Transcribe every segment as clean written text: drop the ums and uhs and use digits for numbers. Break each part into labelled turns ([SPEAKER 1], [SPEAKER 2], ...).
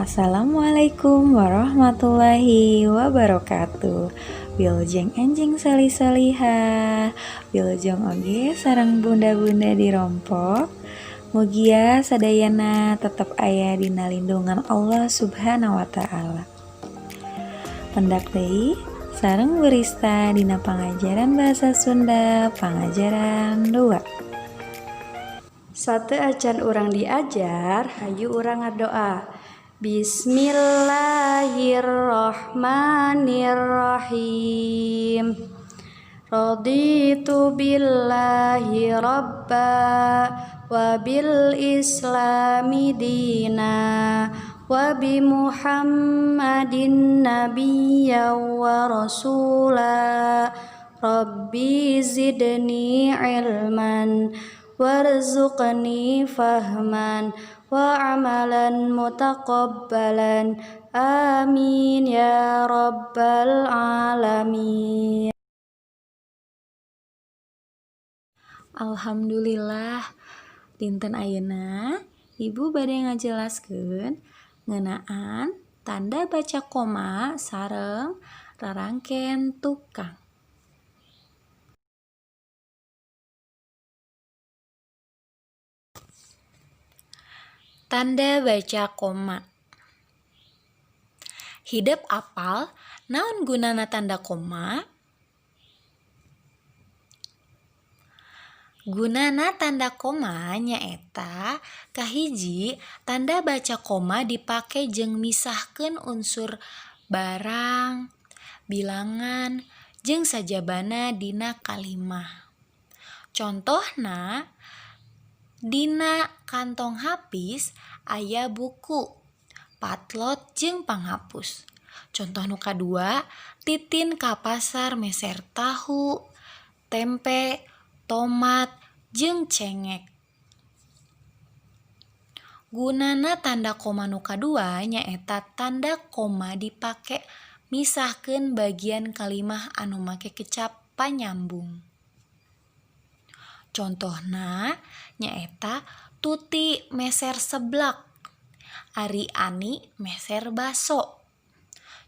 [SPEAKER 1] Assalamualaikum warahmatullahi wabarakatuh. Wilujeng enjing salih-salihah, wilujeng oge sareng bunda-bunda dirompok. Mugia sadayana tetap aya dina lindungan Allah Subhanahu wa taala. Pendak deui sareng berista dina pangajaran bahasa Sunda pangajaran 2.
[SPEAKER 2] Sate acan urang diajar, hayu urang ngadoa. Bismillahirrahmanirrahim. Raditu billahi rabba wa bil islami dina wa bi Muhammadin nabiyya wa rasula. Rabbi zidni ilman warzuqni fahman wa amalan mutaqabbalan amin ya rabbal alamin.
[SPEAKER 1] Alhamdulillah, dinten ayeuna Ibu bade ngajelaskeun ngeunaan tanda baca koma sareng rarangken tukang. Tanda baca koma. Hidep apal naon gunana tanda koma? Gunana tanda koma nyaeta kahiji tanda baca koma dipake jeung misahkeun unsur barang, bilangan, jeung sajabana dina kalimah. Contohna dina kantong hapis aya buku, patlot jeung panghapus. Contoh nu kadua, titin ka pasar meser tahu, tempe, tomat, jeung cengek. Gunana tanda koma nu kadua nyaeta tanda koma dipake misahkeun bagian kalimah anu make kecap panyambung. Contohna nyaeta Tuti meser seblak, Ari Ani meser baso.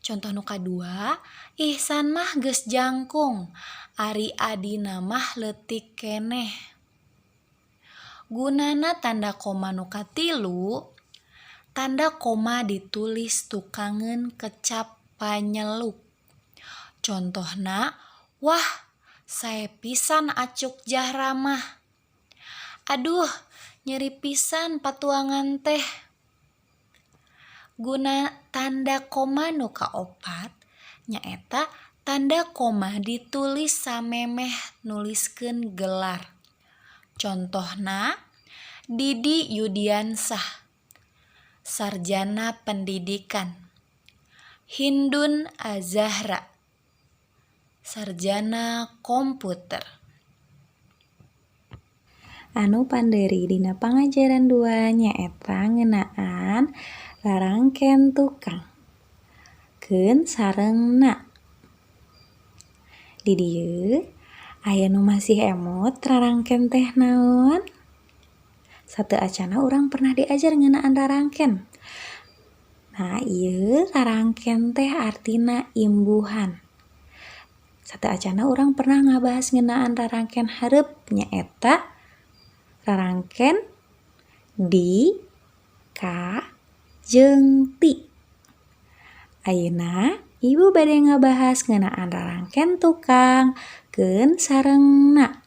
[SPEAKER 1] Contoh nu kadua, Ihsan mah geus jangkung, Ari Adina mah leutik keneh. Gunana tanda koma nu katilu, tanda koma ditulis tukangeun kecap panyeluk. Contohna, wah sae pisan acuk Jahra mah. Aduh, nyeri pisan patuangan teh. Guna tanda koma nu kaopat nyaeta tanda koma ditulis samemeh nuliskeun gelar. Contohna Didi Yudiansah, sarjana pendidikan. Hindun Azahra, sarjana komputer. Anu panderi dina pangajaran 2 nyaeta ngeunaan rarangken tukang. Keun sarengna. Di dieu aya nu masih emot rarangken teh naon? Sateu acana urang pernah diajar ngeunaan rarangken. Nah, ieu rarangken teh artina imbuhan. Sateu acana urang pernah ngabahas ngeunaan rarangken hareup nyaeta rarangken di, ka, jeung ti. Ayeuna Ibu bade ngabahas ngeunaan rarangken tukang keun sarengna.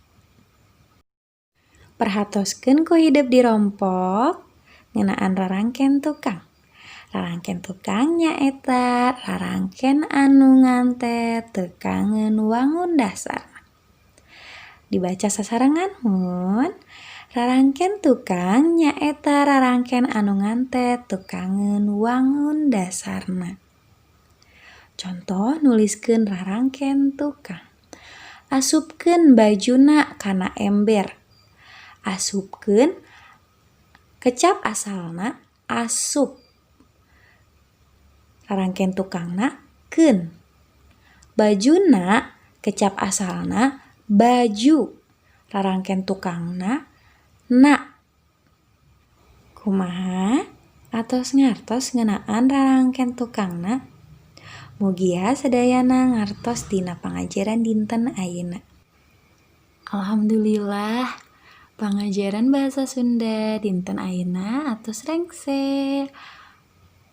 [SPEAKER 1] Perhatoskeun ku hideep dirompok ngeunaan rarangken tukang. Rarangken tukang nyaeta rarangken anu ngantet teukangeun wangun dasar. Dibaca sasarengan mun. Rarangken tukang nyaeta rarangken anu ngantet teukangeun wangun dasarna. Contoh nuliskeun rarangken tukang. Asupkeun bajuna kana ember. Asupkeun kecap asalna asup. Rarangken tukangna keun. Bajuna kecap asalna baju. Rarangken tukangna na. Kumaha?
[SPEAKER 2] atos ngartos ngeunaan rarangken tukangna. Mugia sadayana ngartos dina pangajaran dinten ayeuna.
[SPEAKER 1] Alhamdulillah, pangajaran bahasa Sunda dinten ayeuna atos rengse.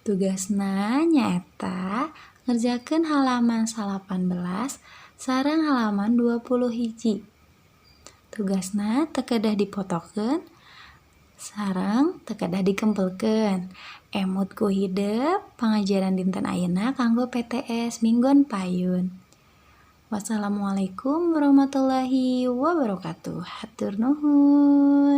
[SPEAKER 1] Tugasna nyaeta ngerjakeun halaman 18 sareng halaman 21. Tugasna teu kedah dipotokeun sareng teu kedah dikempelkeun. Emut ku hideuk pangajaran dinten ayeuna kanggo PTS Minggon Payun. Wassalamualaikum warahmatullahi wabarakatuh. Hatur nuhun.